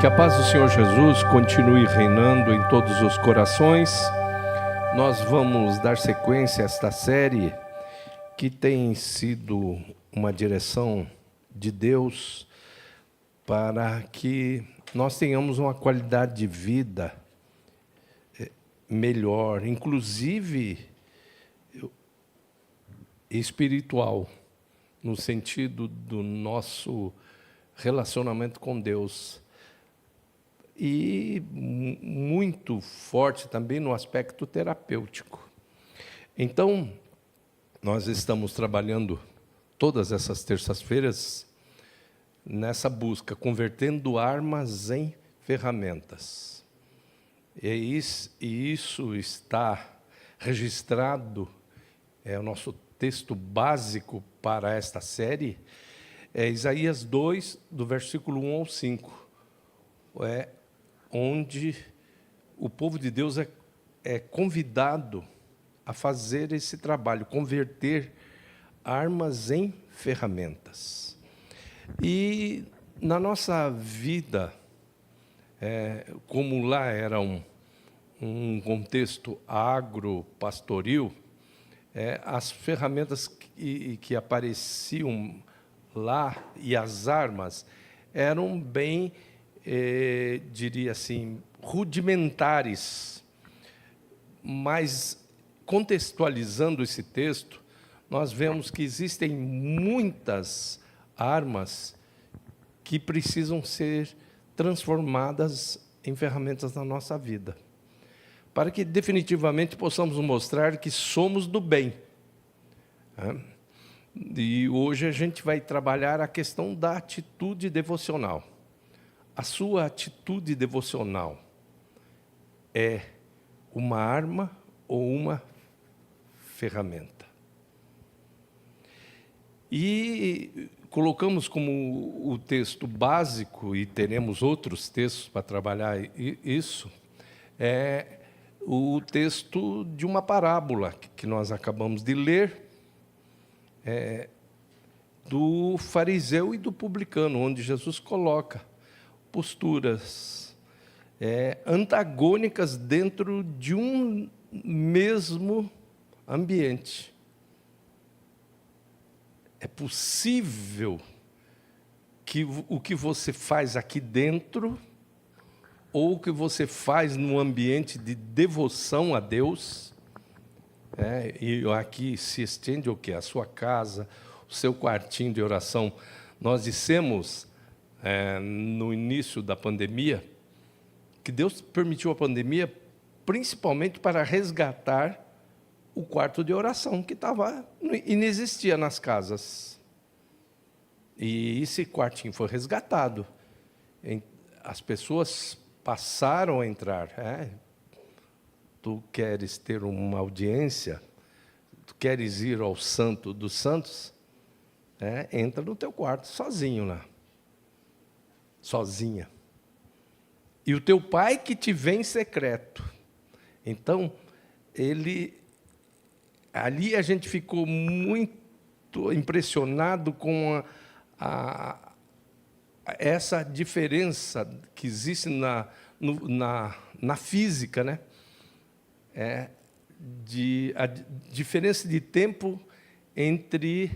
Que a paz do Senhor Jesus continue reinando em todos os corações. Nós vamos dar sequência a esta série que tem sido uma direção de Deus para que nós tenhamos uma qualidade de vida melhor, inclusive espiritual, no sentido do nosso relacionamento com Deus. E muito forte também no aspecto terapêutico. Então, nós estamos trabalhando todas essas terças-feiras nessa busca, convertendo armas em ferramentas. E isso está registrado, é o nosso texto básico para esta série, é Isaías 2, do versículo 1 ao 5. Onde o povo de Deus é convidado a fazer esse trabalho, converter armas em ferramentas. E na nossa vida, como lá era um contexto agro-pastoril, as ferramentas que apareciam lá e as armas eram bem, diria assim, rudimentares. Mas, contextualizando esse texto, nós vemos que existem muitas armas que precisam ser transformadas em ferramentas na nossa vida, para que definitivamente possamos mostrar que somos do bem. E hoje a gente vai trabalhar a questão da atitude devocional. A sua atitude devocional é uma arma ou uma ferramenta? E colocamos como o texto básico, e teremos outros textos para trabalhar isso, o texto de uma parábola que nós acabamos de ler, do fariseu e do publicano, onde Jesus coloca posturas antagônicas dentro de um mesmo ambiente. É possível que o que você faz aqui dentro, ou o que você faz no ambiente de devoção a Deus, e aqui se estende o quê? A sua casa, o seu quartinho de oração. Nós dissemos no início da pandemia, que Deus permitiu a pandemia principalmente para resgatar o quarto de oração, que inexistia nas casas. E esse quartinho foi resgatado. As pessoas passaram a entrar. Tu queres ter uma audiência, tu queres ir ao Santo dos Santos, entra no teu quarto sozinho lá. Sozinha. E o teu pai que te vê em secreto. Então, ali a gente ficou muito impressionado com essa diferença que existe na física, né? A diferença de tempo entre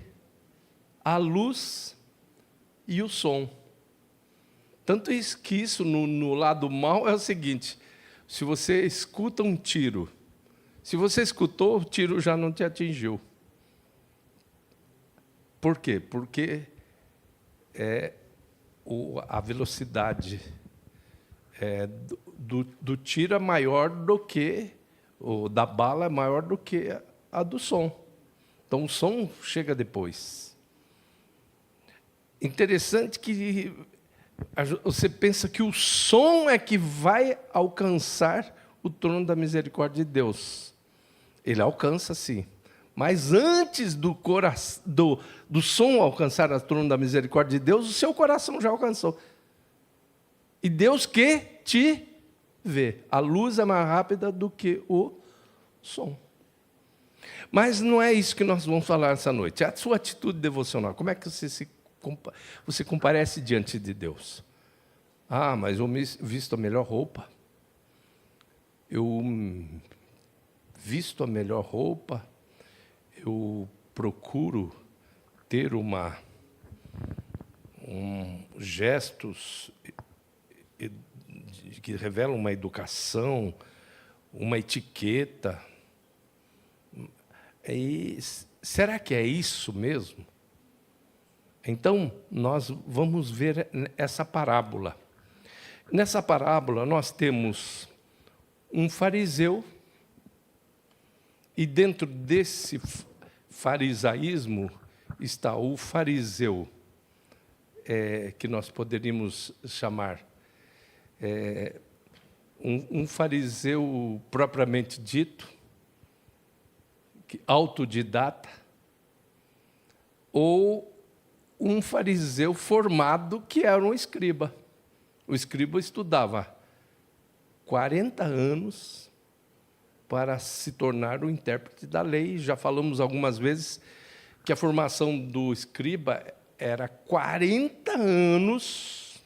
a luz e o som. Tanto que isso, no lado mal, é o seguinte: se você escuta um tiro, se você escutou, o tiro já não te atingiu. Por quê? Porque a velocidade do tiro é maior do que, ou da bala é maior do que a do som. Então, o som chega depois. Interessante que você pensa que o som é que vai alcançar o trono da misericórdia de Deus. Ele alcança, sim. Mas antes do som alcançar o trono da misericórdia de Deus, o seu coração já alcançou. E Deus que te vê. A luz é mais rápida do que o som. Mas não é isso que nós vamos falar essa noite. É a sua atitude devocional. Como é que você comparece diante de Deus? Ah, mas eu visto a melhor roupa. Eu visto a melhor roupa. Eu procuro ter gestos que revelam uma educação, uma etiqueta. E será que é isso mesmo? Então, nós vamos ver essa parábola. Nessa parábola, nós temos um fariseu, e dentro desse farisaísmo está o fariseu, que nós poderíamos chamar um fariseu propriamente dito, autodidata, ou um fariseu formado que era um escriba. O escriba estudava 40 anos para se tornar o intérprete da lei. Já falamos algumas vezes que a formação do escriba era 40 anos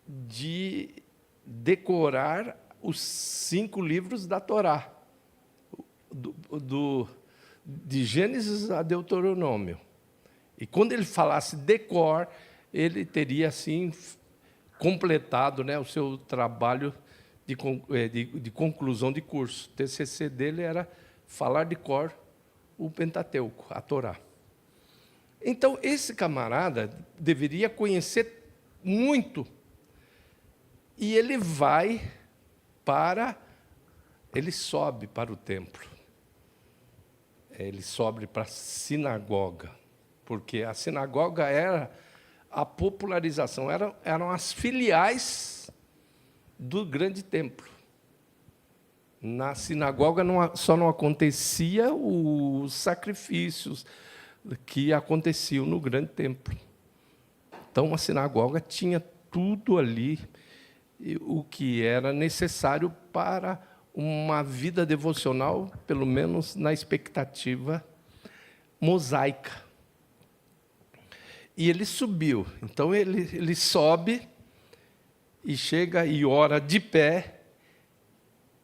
de decorar os 5 livros da Torá, de Gênesis a Deuteronômio. E quando ele falasse decor, ele teria, assim, completado, né, o seu trabalho de conclusão de curso. O TCC dele era falar de cor o Pentateuco, a Torá. Então, esse camarada deveria conhecer muito. E ele sobe para o templo. Ele sobe para a sinagoga, porque a sinagoga era a popularização, eram as filiais do grande templo. Na sinagoga só não acontecia os sacrifícios que aconteciam no grande templo. Então, a sinagoga tinha tudo ali, o que era necessário para uma vida devocional, pelo menos na expectativa mosaica. E ele subiu. Então, ele sobe e chega e ora de pé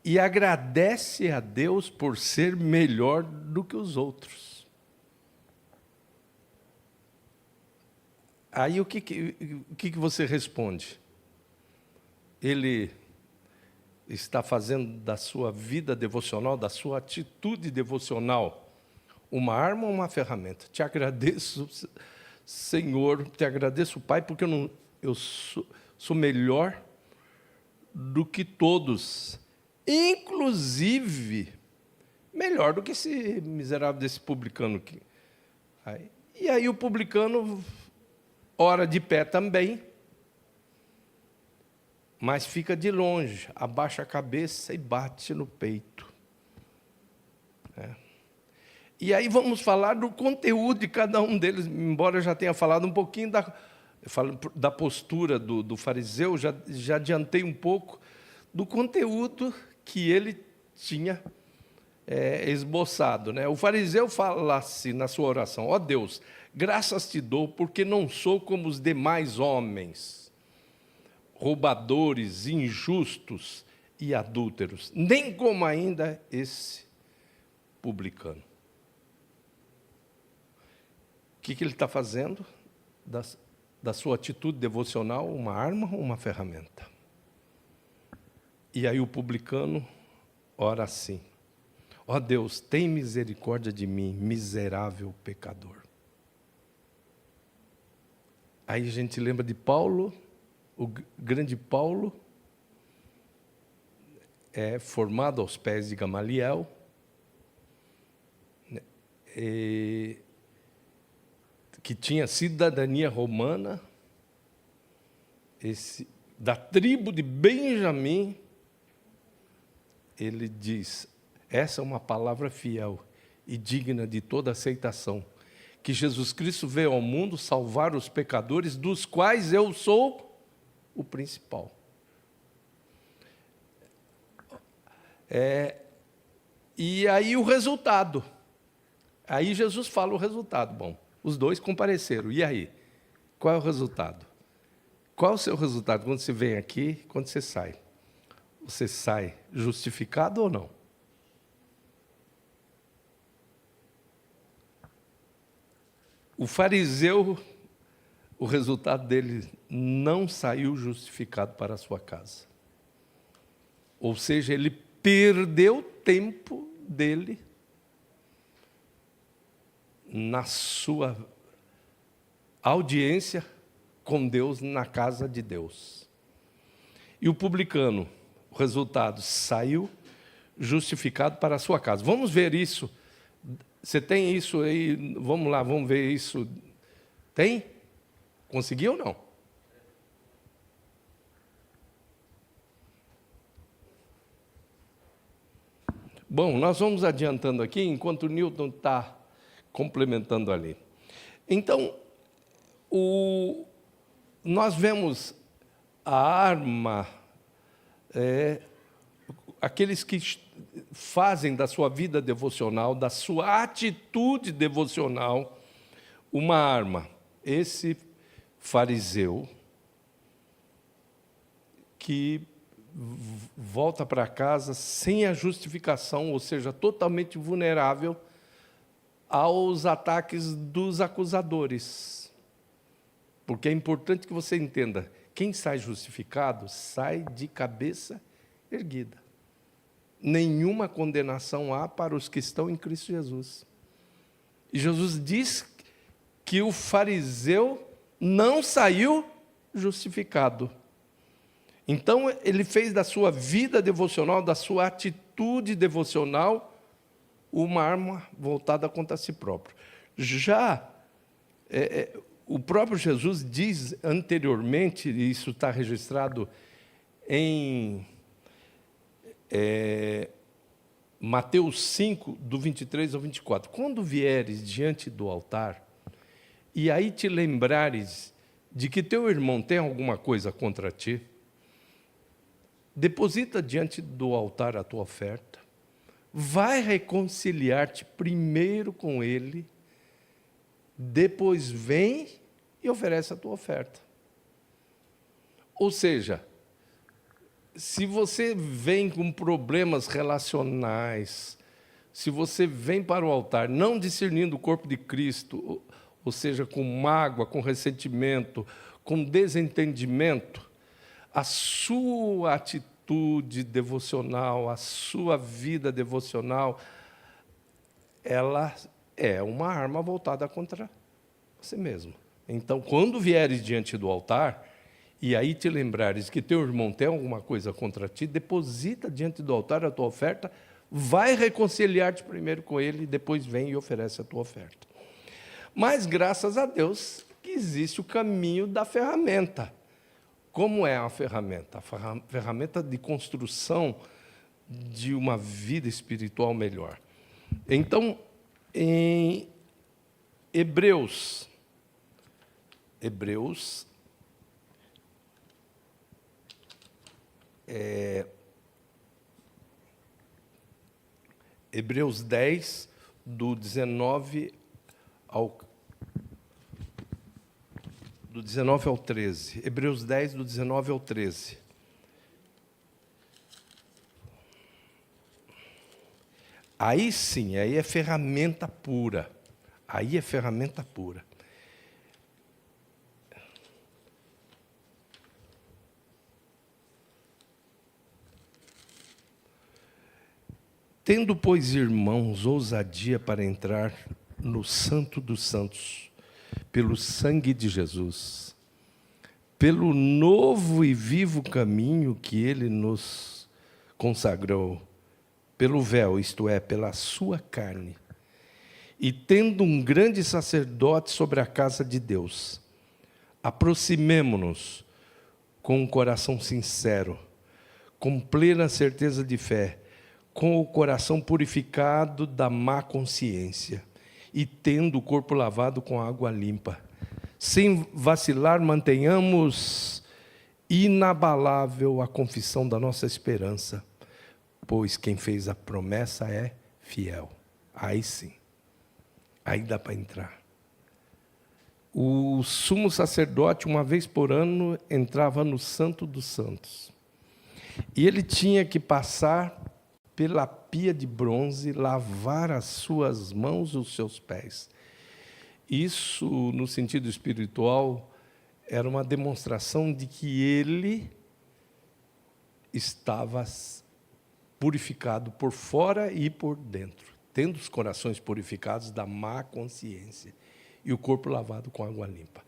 e agradece a Deus por ser melhor do que os outros. Aí, o que você responde? Ele está fazendo da sua vida devocional, da sua atitude devocional, uma arma ou uma ferramenta? Te agradeço, Senhor, te agradeço, Pai, porque eu sou melhor do que todos, inclusive melhor do que esse miserável desse publicano aqui. E aí o publicano ora de pé também, mas fica de longe, abaixa a cabeça e bate no peito. E aí vamos falar do conteúdo de cada um deles, embora eu já tenha falado um pouquinho da postura do fariseu, já adiantei um pouco do conteúdo que ele tinha esboçado. O fariseu fala assim na sua oração: ó Deus, graças te dou porque não sou como os demais homens, roubadores, injustos e adúlteros, nem como ainda esse publicano. O que ele está fazendo da sua atitude devocional uma arma ou uma ferramenta? E aí o publicano ora assim: ó Deus, tem misericórdia de mim, miserável pecador. Aí a gente lembra de Paulo, o grande Paulo, formado aos pés de Gamaliel, que tinha cidadania romana, da tribo de Benjamim. Ele diz: essa é uma palavra fiel e digna de toda aceitação, que Jesus Cristo veio ao mundo salvar os pecadores, dos quais eu sou o principal. E aí o resultado. Aí Jesus fala o resultado. Bom, os dois compareceram. E aí? Qual é o resultado? Qual é o seu resultado quando você vem aqui, quando você sai? Você sai justificado ou não? O fariseu, o resultado dele não saiu justificado para a sua casa. Ou seja, ele perdeu tempo dele na sua audiência com Deus, na casa de Deus. E o publicano, o resultado, saiu justificado para a sua casa. Vamos ver isso. Você tem isso aí? Vamos lá, vamos ver isso. Tem? Conseguiu ou não? Bom, nós vamos adiantando aqui, enquanto o Newton está complementando ali. Então, nós vemos a arma, aqueles que fazem da sua vida devocional, da sua atitude devocional, uma arma. Esse fariseu que volta para casa sem a justificação, ou seja, totalmente vulnerável aos ataques dos acusadores. Porque é importante que você entenda, quem sai justificado, sai de cabeça erguida. Nenhuma condenação há para os que estão em Cristo Jesus. E Jesus diz que o fariseu não saiu justificado. Então, ele fez da sua vida devocional, da sua atitude devocional, uma arma voltada contra si próprio. Já o próprio Jesus diz anteriormente, e isso está registrado em Mateus 5, do 23 ao 24. Quando vieres diante do altar, e aí te lembrares de que teu irmão tem alguma coisa contra ti, deposita diante do altar a tua oferta, vai reconciliar-te primeiro com ele, depois vem e oferece a tua oferta. Ou seja, se você vem com problemas relacionais, se você vem para o altar não discernindo o corpo de Cristo, ou seja, com mágoa, com ressentimento, com desentendimento, a sua atitude devocional, a sua vida devocional, ela é uma arma voltada contra você mesmo. Então, quando vieres diante do altar, e aí te lembrares que teu irmão tem alguma coisa contra ti, deposita diante do altar a tua oferta, vai reconciliar-te primeiro com ele, depois vem e oferece a tua oferta. Mas, graças a Deus, que existe o caminho da ferramenta. Como é a ferramenta? A ferramenta de construção de uma vida espiritual melhor. Então, em Hebreus 10, do 19 ao 13. Hebreus 10, do 19 ao 13. Aí sim, aí é ferramenta pura. Aí é ferramenta pura. Tendo, pois, irmãos, ousadia para entrar no Santo dos Santos, pelo sangue de Jesus, pelo novo e vivo caminho que Ele nos consagrou, pelo véu, isto é, pela sua carne, e tendo um grande sacerdote sobre a casa de Deus, aproximemo-nos com um coração sincero, com plena certeza de fé, com o coração purificado da má consciência, e tendo o corpo lavado com água limpa. Sem vacilar, mantenhamos inabalável a confissão da nossa esperança, pois quem fez a promessa é fiel. Aí sim, aí dá para entrar. o sumo sacerdote, uma vez por ano, entrava no Santo dos Santos. E ele tinha que passar pela pia de bronze, lavar as suas mãos e os seus pés. Isso, no sentido espiritual, era uma demonstração de que ele estava purificado por fora e por dentro, tendo os corações purificados da má consciência e o corpo lavado com água limpa.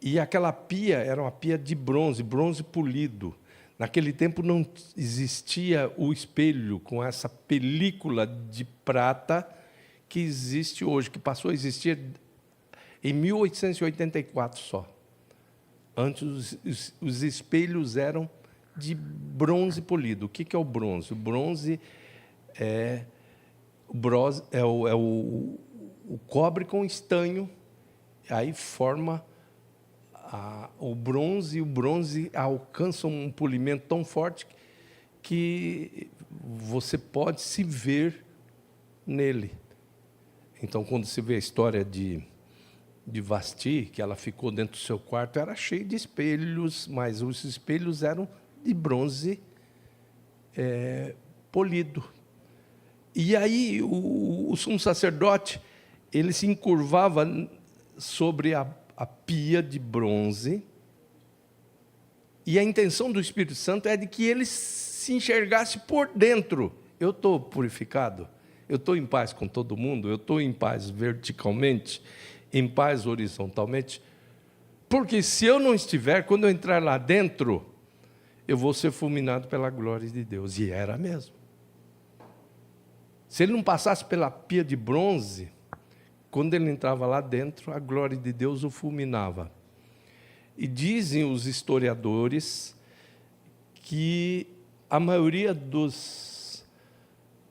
E aquela pia era uma pia de bronze, bronze polido. Naquele tempo não existia o espelho com essa película de prata que existe hoje, que passou a existir em 1884 só. Antes, os espelhos eram de bronze polido. O que é o bronze? O bronze é o cobre com estanho, aí forma o bronze, e o bronze alcança um polimento tão forte que você pode se ver nele. Então, quando você vê a história de Vasti, que ela ficou dentro do seu quarto, era cheio de espelhos, mas os espelhos eram de bronze polido. E aí o sumo sacerdote, ele se encurvava sobre a pia de bronze, e a intenção do Espírito Santo é de que ele se enxergasse por dentro. Eu estou purificado? Eu estou em paz com todo mundo? Eu estou em paz verticalmente? Em paz horizontalmente? Porque se eu não estiver, quando eu entrar lá dentro, eu vou ser fulminado pela glória de Deus. E era mesmo. Se ele não passasse pela pia de bronze, quando ele entrava lá dentro, a glória de Deus o fulminava. E dizem os historiadores que a maioria dos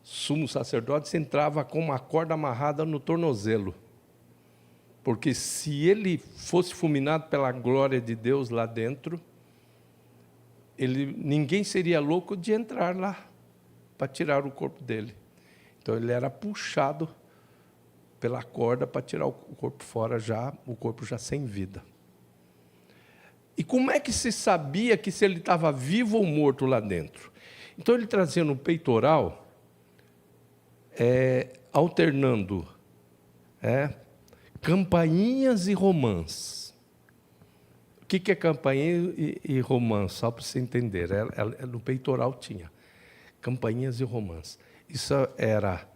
sumos sacerdotes entrava com uma corda amarrada no tornozelo. Porque se ele fosse fulminado pela glória de Deus lá dentro, ninguém seria louco de entrar lá para tirar o corpo dele. Então ele era puxado pela corda para tirar o corpo fora, o corpo já sem vida. E como é que se sabia que se ele estava vivo ou morto lá dentro? Então ele trazia no peitoral, alternando campainhas e romãs. O que é campainha e romã? Só para você entender. No peitoral tinha campainhas e romãs. Isso era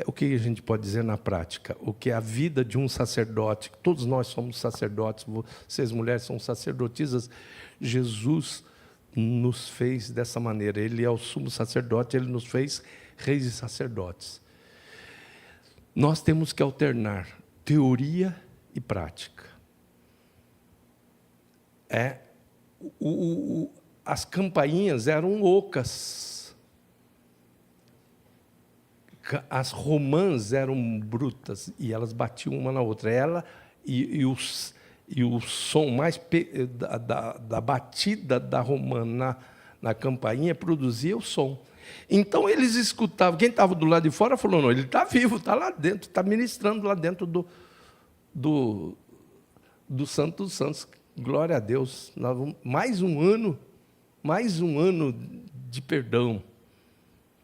o que a gente pode dizer na prática? O que é a vida de um sacerdote. Todos nós somos sacerdotes, vocês mulheres são sacerdotisas. Jesus nos fez dessa maneira. Ele é o sumo sacerdote, ele nos fez reis e sacerdotes. Nós temos que alternar teoria e prática. As campainhas eram ocas. As romãs eram brutas e elas batiam uma na outra. E o som mais da batida da romã na campainha produzia o som. Então eles escutavam. Quem estava do lado de fora falou: não, ele está vivo, está lá dentro, está ministrando lá dentro do Santo dos Santos. Glória a Deus. Mais um ano de perdão.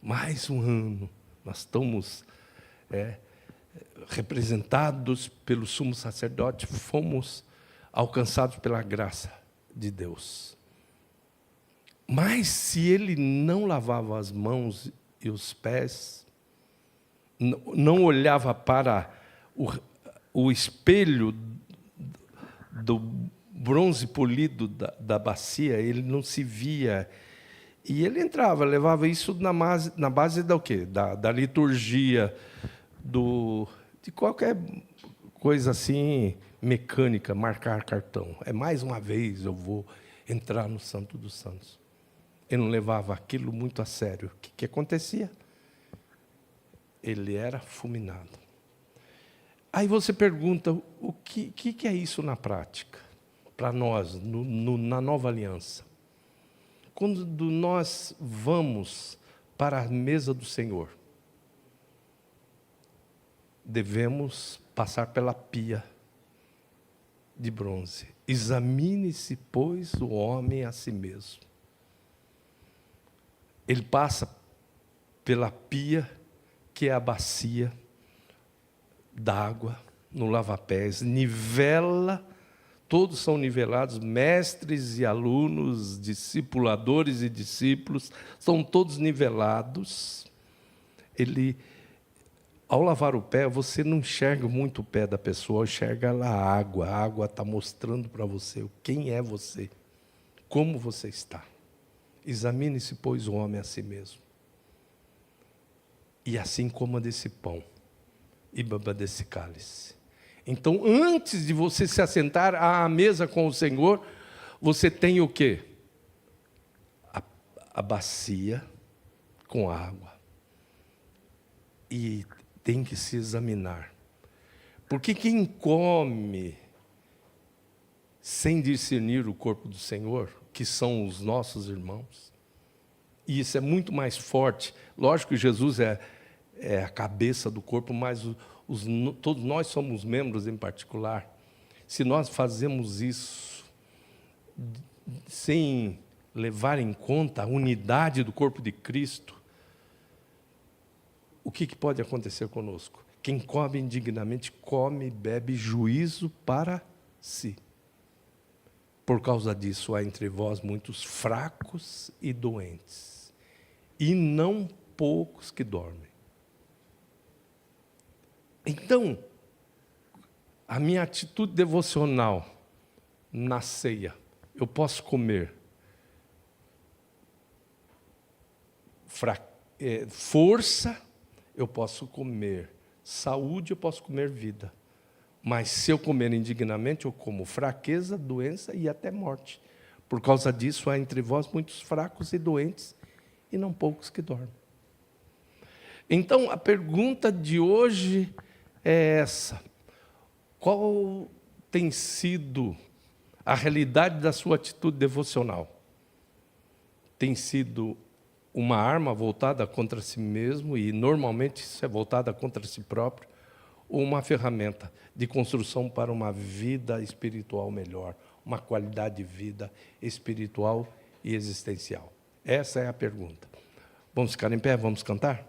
Mais um ano. Nós estamos representados pelo sumo sacerdote, fomos alcançados pela graça de Deus. Mas se ele não lavava as mãos e os pés, não olhava para o espelho do bronze polido da bacia, ele não se via. E ele entrava, levava isso na base da o quê? Da liturgia, de qualquer coisa assim, mecânica, marcar cartão. Mais uma vez eu vou entrar no Santo dos Santos. Ele não levava aquilo muito a sério. O que acontecia? Ele era fulminado. Aí você pergunta, o que é isso na prática? Para nós, na nova aliança. Quando nós vamos para a mesa do Senhor, devemos passar pela pia de bronze. Examine-se, pois, o homem a si mesmo. Ele passa pela pia, que é a bacia d'água, no lava-pés, nivela, todos são nivelados, mestres e alunos, discipuladores e discípulos, são todos nivelados. Ele, ao lavar o pé, você não enxerga muito o pé da pessoa, enxerga a água está mostrando para você quem é você, como você está. Examine-se, pois, o homem a si mesmo. E assim coma desse pão e beba desse cálice. Então, antes de você se assentar à mesa com o Senhor, você tem o quê? A bacia com água. E tem que se examinar. Porque quem come sem discernir o corpo do Senhor, que são os nossos irmãos, e isso é muito mais forte. Lógico que Jesus é a cabeça do corpo, mas todos nós somos membros em particular. Se nós fazemos isso sem levar em conta a unidade do corpo de Cristo, o que pode acontecer conosco? Quem come indignamente, come e bebe juízo para si. Por causa disso, há entre vós muitos fracos e doentes, e não poucos que dormem. Então, a minha atitude devocional na ceia, eu posso comer força, eu posso comer saúde, eu posso comer vida. Mas se eu comer indignamente, eu como fraqueza, doença e até morte. Por causa disso, há entre vós muitos fracos e doentes, e não poucos que dormem. Então, a pergunta de hoje é essa: qual tem sido a realidade da sua atitude devocional? Tem sido uma arma voltada contra si mesmo, e normalmente isso é voltada contra si próprio, ou uma ferramenta de construção para uma vida espiritual melhor, uma qualidade de vida espiritual e existencial? Essa é a pergunta. Vamos ficar em pé, vamos cantar?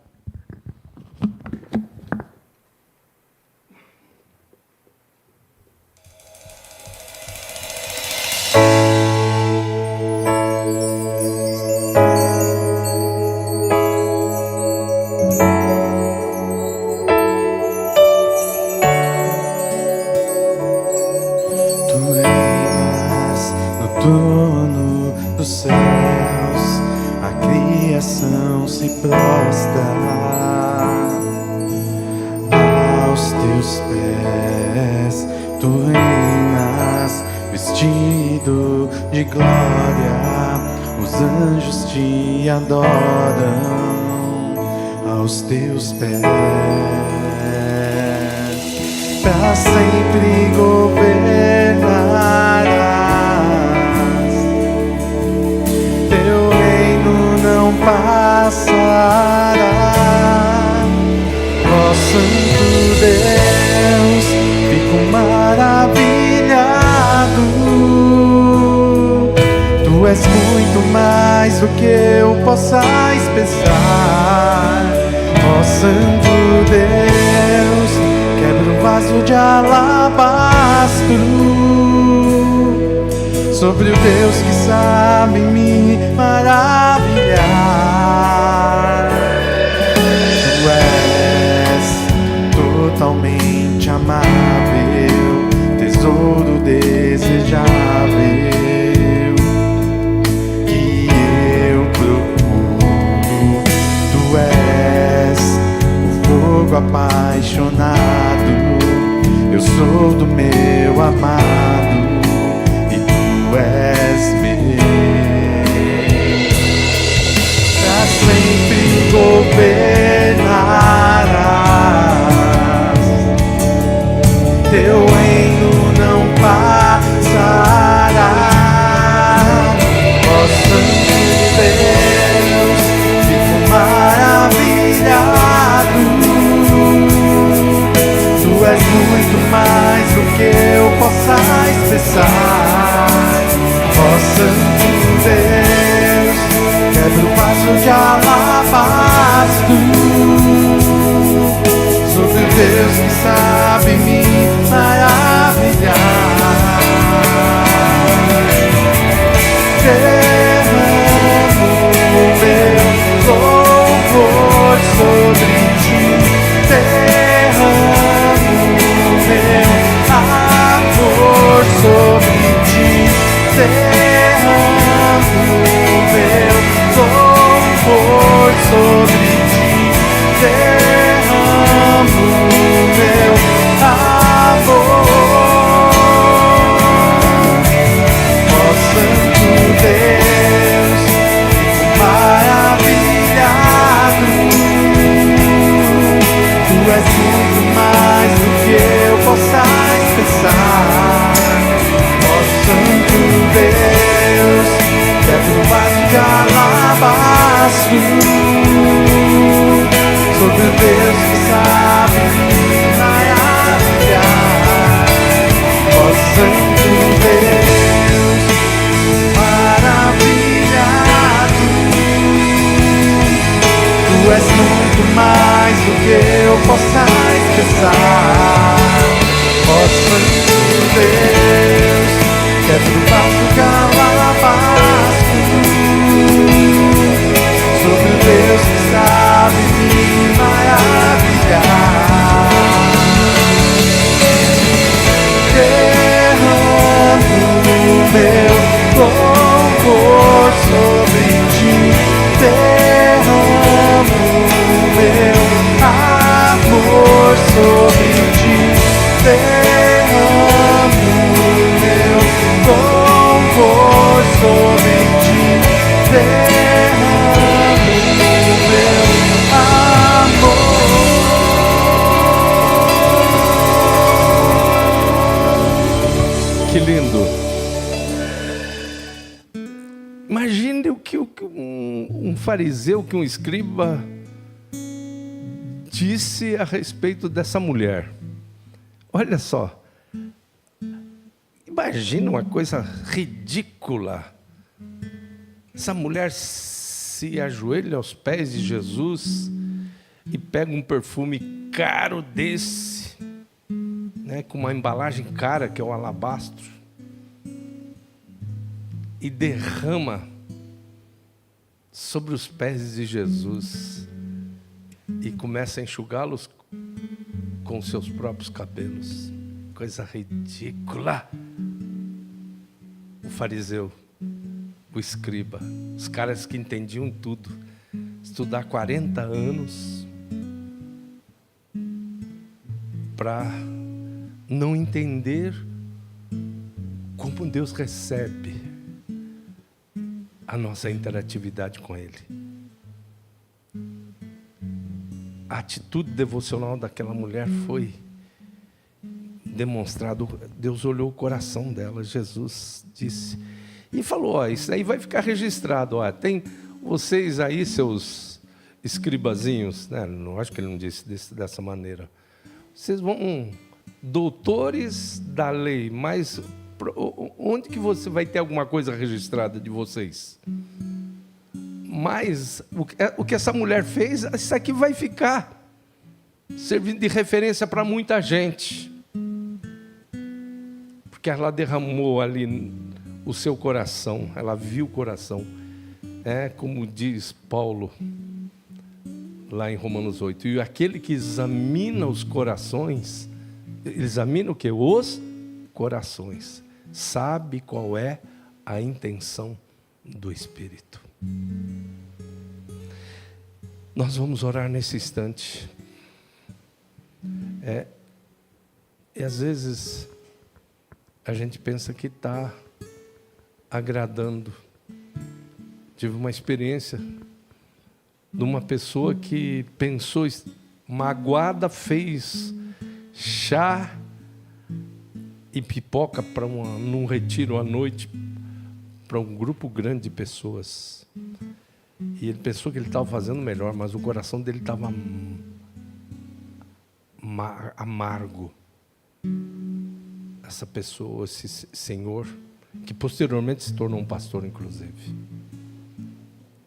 Aos teus pés, para sempre governarás. Teu reino não passará. Ó Santo Deus, fico maravilhado. Tu és muito mais do que eu possa pensar. Ó Santo Deus, quebra o vaso de alabastro sobre o Deus que sabe me maravilhar. Tu és totalmente amável, tesouro desejável. Apaixonado, eu sou do meu amado e tu és meu. Pra sempre governarás, teu reino não passará. Ó Santo Deus, fico maravilhado. Tu és muito mais do que eu possa esperar. Deus que sabe me maravilhar. Derramo o meu louvor sobre ti, derramo o meu amor sobre ti, derramo o meu louvor sobre ti, derramo o meu amor. Ó Santo Deus, fico maravilhado. Tu és muito mais do que eu possa expressar. Ó Santo Deus, quebra o vaso de alabastro. Sobre o Deus que sabe me maravilhar. Ó Santo Deus, maravilhado. Tu és muito mais do que eu possa expressar. Ó Santo Deus, quebra o vaso de alabastro. Sobre o Deus que sabe me maravilhar. Derramo o meu louvor sobre ti, derramo o meu amor sobre ti, derramo o meu louvor sobre ti, derramo o meu amor. Que lindo. Imagine o que um fariseu, que um escriba disse a respeito dessa mulher. Olha só. Imagina uma coisa ridícula. Essa mulher se ajoelha aos pés de Jesus e pega um perfume caro desse, né, com uma embalagem cara, que é o alabastro, e derrama sobre os pés de Jesus e começa a enxugá-los com seus próprios cabelos. Coisa ridícula. O fariseu, o escriba, os caras que entendiam tudo, estudar 40 anos para não entender como Deus recebe a nossa interatividade com Ele. A atitude devocional daquela mulher foi demonstrado. Deus olhou o coração dela. Jesus disse e falou: ó, isso aí vai ficar registrado. Ó, tem vocês aí, seus escribazinhos, né? Não acho que ele não disse dessa maneira. Vocês vão, doutores da lei, mas onde que você vai ter alguma coisa registrada de vocês? Mas o que essa mulher fez, isso aqui vai ficar servindo de referência para muita gente, porque ela derramou ali o seu coração, ela viu o coração. É como diz Paulo lá em Romanos 8, e aquele que examina os corações, examina o que? Os corações, sabe qual é a intenção do Espírito. Nós vamos orar nesse instante. E às vezes a gente pensa que está agradando. Tive uma experiência de uma pessoa que pensou, magoada, fez chá e pipoca num retiro à noite para um grupo grande de pessoas. E ele pensou que ele estava fazendo melhor, mas o coração dele estava amargo. Essa pessoa, esse senhor, que posteriormente se tornou um pastor, inclusive.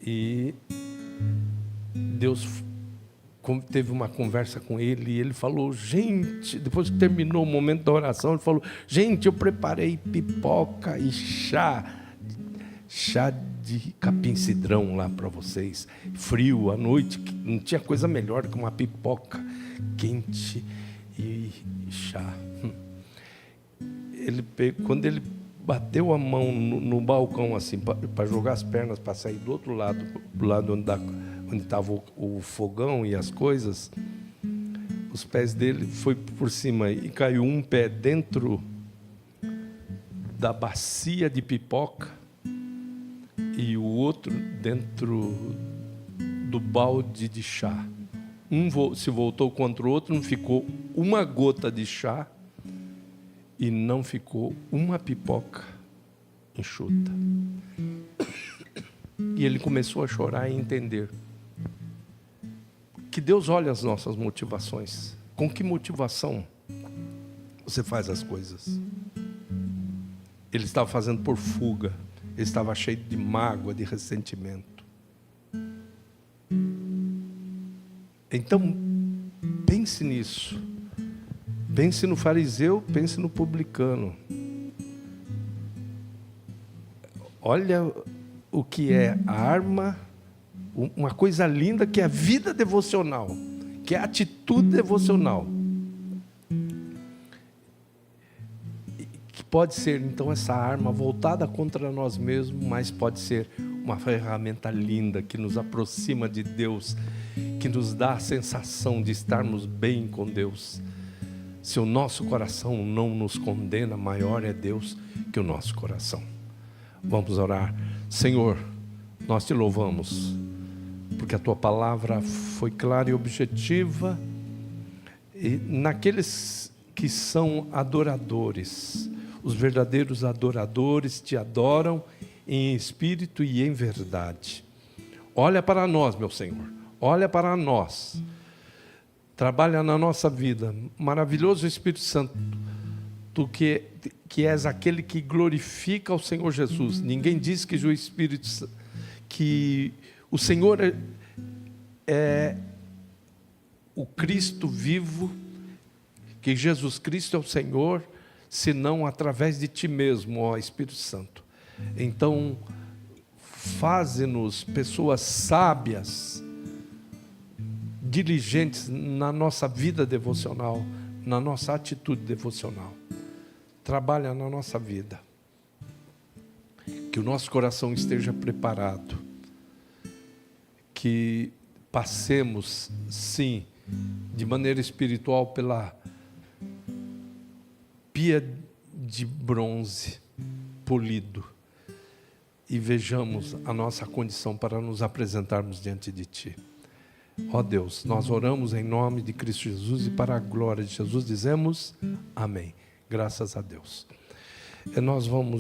E Deus teve uma conversa com ele e ele falou, gente, depois que terminou o momento da oração, ele falou, gente, eu preparei pipoca e chá de capim-cidrão lá para vocês, frio à noite, não tinha coisa melhor que uma pipoca quente e chá. Quando ele bateu a mão no balcão assim para jogar as pernas para sair do outro lado, do lado onde estava o fogão e as coisas, os pés dele foi por cima e caiu um pé dentro da bacia de pipoca e o outro dentro do balde de chá. Um se voltou contra o outro, não ficou uma gota de chá e não ficou uma pipoca enxuta. E ele começou a chorar e entender que Deus olha as nossas motivações. Com que motivação você faz as coisas? Ele estava fazendo por fuga. Ele estava cheio de mágoa, de ressentimento. Então, pense nisso. Pense no fariseu, pense no publicano. Olha o que é a arma, uma coisa linda que é a vida devocional, que é a atitude devocional. Que pode ser, então, essa arma voltada contra nós mesmos, mas pode ser uma ferramenta linda que nos aproxima de Deus, que nos dá a sensação de estarmos bem com Deus. Se o nosso coração não nos condena, maior é Deus que o nosso coração. Vamos orar. Senhor, nós te louvamos, porque a tua palavra foi clara e objetiva, e naqueles que são adoradores, os verdadeiros adoradores te adoram em espírito e em verdade. Olha para nós, meu Senhor, olha para nós. Trabalha na nossa vida. Maravilhoso Espírito Santo, tu que és aquele que glorifica o Senhor Jesus. Ninguém diz que o Senhor é o Cristo vivo, que Jesus Cristo é o Senhor, senão através de ti mesmo, ó Espírito Santo. Então, faze-nos pessoas sábias, diligentes na nossa vida devocional, na nossa atitude devocional. Trabalha na nossa vida. Que o nosso coração esteja preparado. Que passemos, sim, de maneira espiritual pela pia de bronze polido e vejamos a nossa condição para nos apresentarmos diante de ti. Ó Deus, nós oramos em nome de Cristo Jesus e para a glória de Jesus dizemos amém. Graças a Deus. E nós vamos